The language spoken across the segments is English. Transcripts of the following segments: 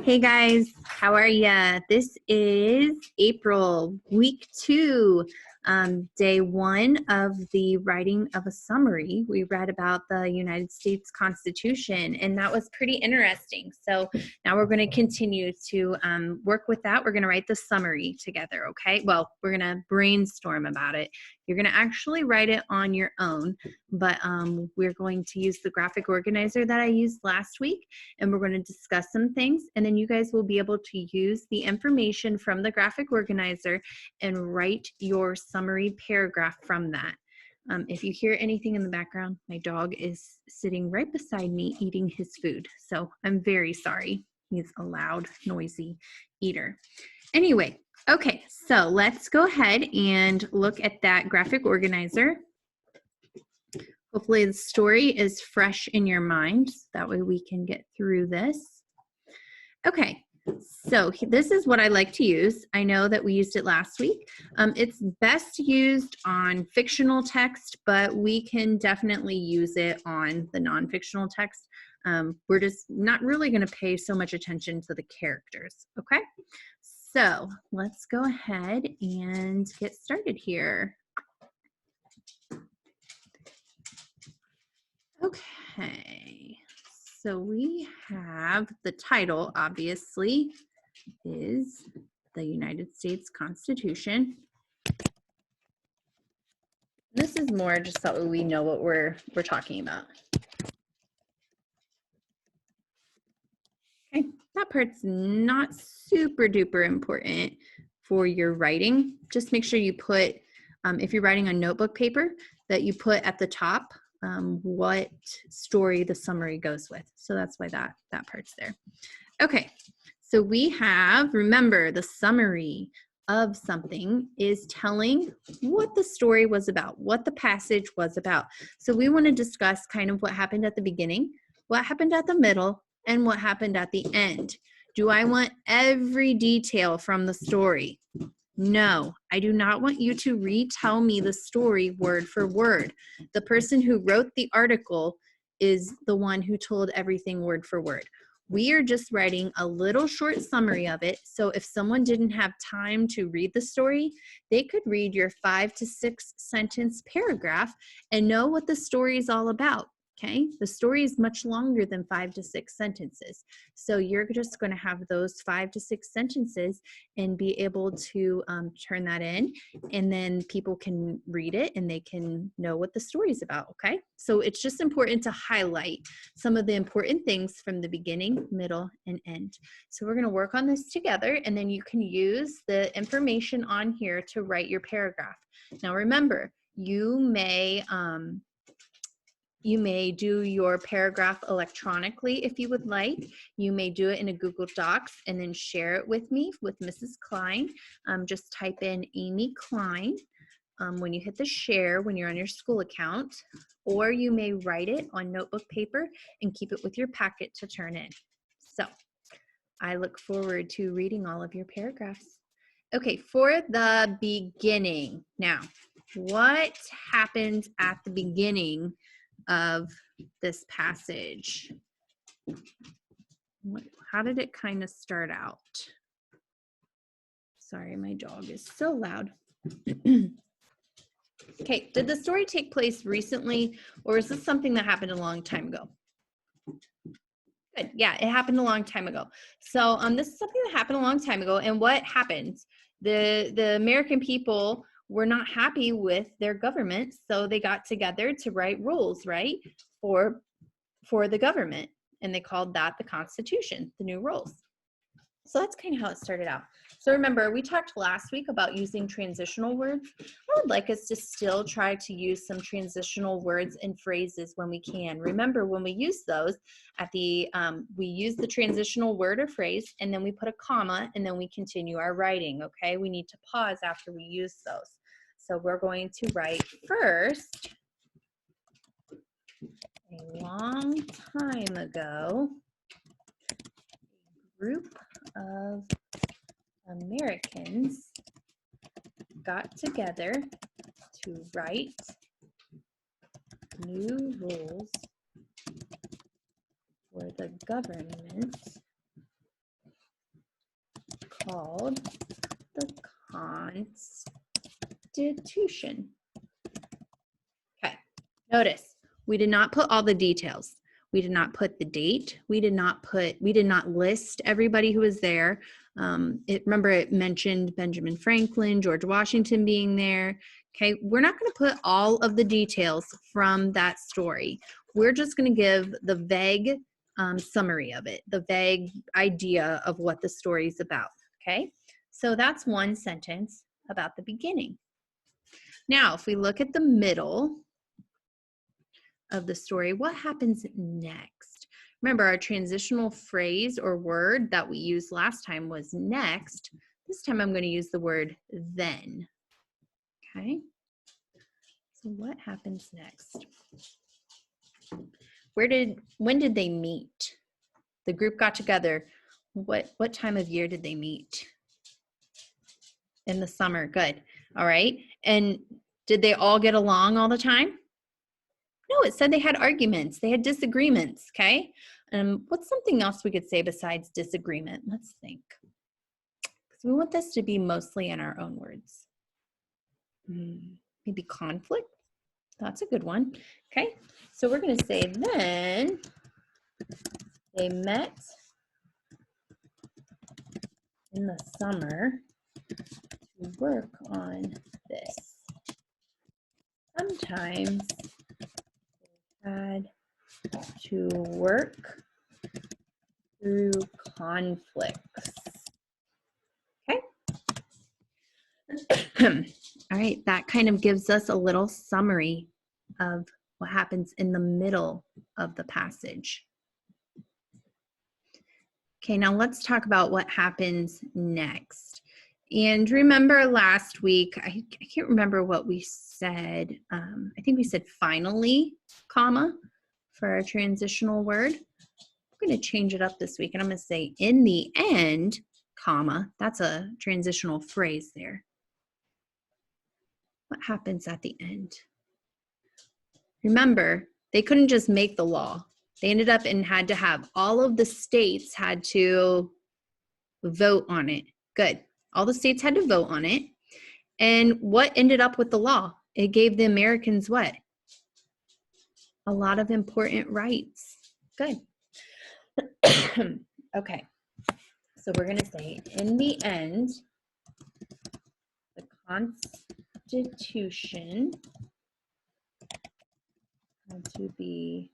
Hey guys, how are ya? This is April, week 2, day 1 of the writing of a summary. We read about the United States Constitution, and that was pretty interesting. So now we're going to continue to work with that. We're going to write the summary together, okay? Well, we're going to brainstorm about it. You're going to actually write it on your own, but we're going to use the graphic organizer that I used last week, and we're going to discuss some things, and then you guys will be able to use the information from the graphic organizer and write your summary paragraph from that. If you hear anything in the background, my dog is sitting right beside me eating his food, so I'm very sorry. He's a loud, noisy eater. Anyway, okay, so let's go ahead and look at that graphic organizer. Hopefully the story is fresh in your mind, so that way we can get through this. Okay, so this is what I like to use. I know that we used it last week. It's best used on fictional text, but we can definitely use it on the non-fictional text. We're just not really going to pay so much attention to the characters, okay? So let's go ahead and get started here. Okay, so we have the title, obviously, is the United States Constitution. This is more just so we know what we're talking about. Okay, that part's not super duper important for your writing. Just make sure you put, if you're writing on notebook paper, that you put at the top what story the summary goes with. So that's why that part's there. Okay, so we have, remember, the summary of something is telling what the story was about, what the passage was about. So we want to discuss kind of what happened at the beginning, what happened at the middle, and what happened at the end. Do I want every detail from the story? No, I do not want you to retell me the story word for word. The person who wrote the article is the one who told everything word for word. We are just writing a little short summary of it. So if someone didn't have time to read the story, they could read your 5 to 6 sentence paragraph and know what the story is all about. Okay, the story is much longer than 5 to 6 sentences. So you're just going to have those 5 to 6 sentences and be able to turn that in, and then people can read it and they can know what the story is about. Okay, so it's just important to highlight some of the important things from the beginning, middle, and end. So we're going to work on this together, and then you can use the information on here to write your paragraph. Now remember, you may do your paragraph electronically if you would like. You may do it in a Google Docs and then share it with me, with Mrs. Klein. Just type in Amy Klein when you hit the share when you're on your school account, or you may write it on notebook paper and keep it with your packet to turn in. So I look forward to reading all of your paragraphs. Okay, for the beginning. Now, what happened at the beginning of this passage? How did it kind of start out? Sorry, my dog is so loud. Okay, did the story take place recently, or is this something that happened a long time ago? Good. Yeah, it happened a long time ago. So this is something that happened a long time ago, and what happened? The American people were not happy with their government, so they got together to write rules, right, for the government, and they called that the Constitution, the new rules. So that's kind of how it started out. So remember, we talked last week about using transitional words. I would like us to still try to use some transitional words and phrases when we can. Remember, when we use those, at the we use the transitional word or phrase, and then we put a comma, and then we continue our writing, okay? We need to pause after we use those. So we're going to write first, a long time ago, a group of Americans got together to write new rules for the government called the Constitution. Okay, notice we did not put all the details. We did not put the date. We did not list everybody who was there. Remember it mentioned Benjamin Franklin, George Washington being there. Okay, we're not going to put all of the details from that story. We're just going to give the vague summary of it, the vague idea of what the story is about. Okay, so that's one sentence about the beginning. Now, if we look at the middle of the story, what happens next? Remember, our transitional phrase or word that we used last time was next. This time I'm going to use the word then. Okay, so what happens next? When did they meet? The group got together. What time of year did they meet? In the summer. Good. All right. And did they all get along all the time? No, it said they had arguments. They had disagreements. Okay. What's something else we could say besides disagreement? Let's think. Because we want this to be mostly in our own words. Maybe conflict. That's a good one. Okay. So we're going to say then they met in the summer to work on this. Sometimes they had to work through conflicts. Okay. All right, that kind of gives us a little summary of what happens in the middle of the passage. Okay, now let's talk about what happens next. And remember last week, I can't remember what we said. I think we said finally, comma, for our transitional word. I'm going to change it up this week, and I'm going to say in the end, comma. That's a transitional phrase there. What happens at the end? Remember, they couldn't just make the law. They ended up and had to have all of the states had to vote on it. Good. All the states had to vote on it. And what ended up with the law? It gave the Americans what? A lot of important rights. Good. Okay. So we're going to say, in the end, the Constitution had to be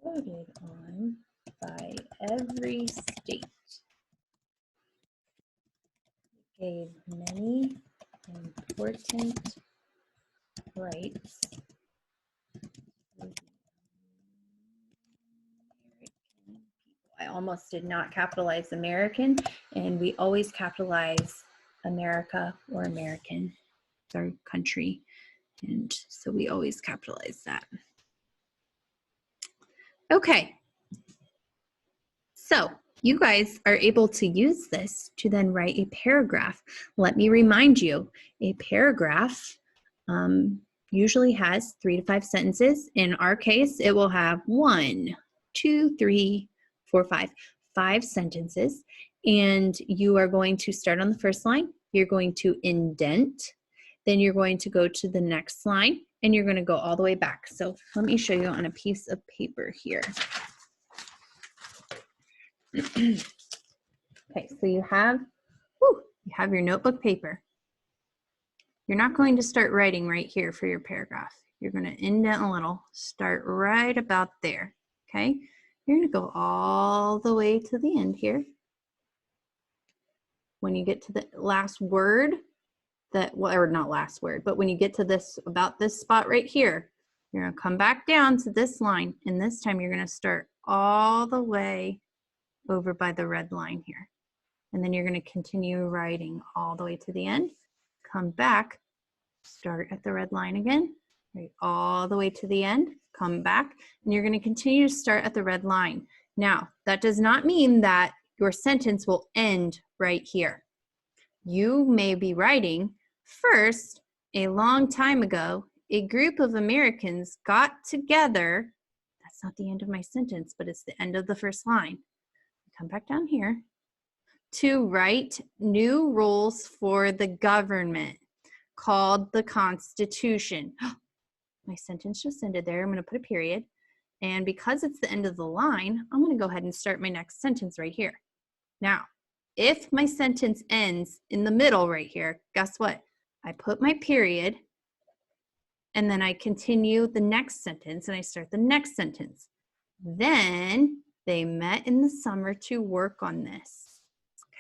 voted on by every state. It gave many important rights to the American people. I almost did not capitalize American, and we always capitalize America or American. It's our country, and so we always capitalize that. Okay, so you guys are able to use this to then write a paragraph. Let me remind you, a paragraph usually has 3 to 5 sentences. In our case, it will have 1, 2, 3, 4, 5 sentences. And you are going to start on the first line. You're going to indent. Then you're going to go to the next line, and you're going to go all the way back. So let me show you on a piece of paper here. Okay, so you have your notebook paper. You're not going to start writing right here for your paragraph. You're going to indent a little, start right about there, okay? You're going to go all the way to the end here. When you get to the last word, or not last word, but when you get to this, about this spot right here, you're going to come back down to this line, and this time you're going to start all the way over by the red line here. And then you're going to continue writing all the way to the end. Come back, start at the red line again, right all the way to the end, come back, and you're going to continue to start at the red line. Now, that does not mean that your sentence will end right here. You may be writing, first, a long time ago, a group of Americans got together. That's not the end of my sentence, but it's the end of the first line. Come back down here. to write new rules for the government called the Constitution. My sentence just ended there. I'm going to put a period. And because it's the end of the line, I'm going to go ahead and start my next sentence right here. Now, if my sentence ends in the middle right here, guess what? I put my period, and then I continue the next sentence, and I start the next sentence. Then they met in the summer to work on this.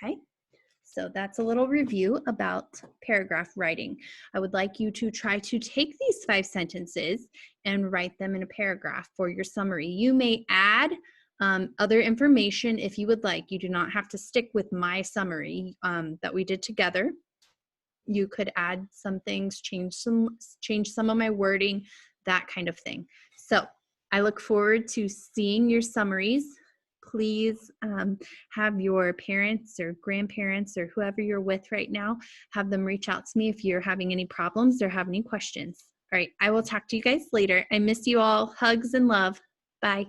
Okay? So that's a little review about paragraph writing. I would like you to try to take these 5 sentences and write them in a paragraph for your summary. You may add other information if you would like. You do not have to stick with my summary that we did together. You could add some things, change some of my wording, that kind of thing. So I look forward to seeing your summaries. Please have your parents or grandparents or whoever you're with right now, have them reach out to me if you're having any problems or have any questions. All right, I will talk to you guys later. I miss you all. Hugs and love. Bye.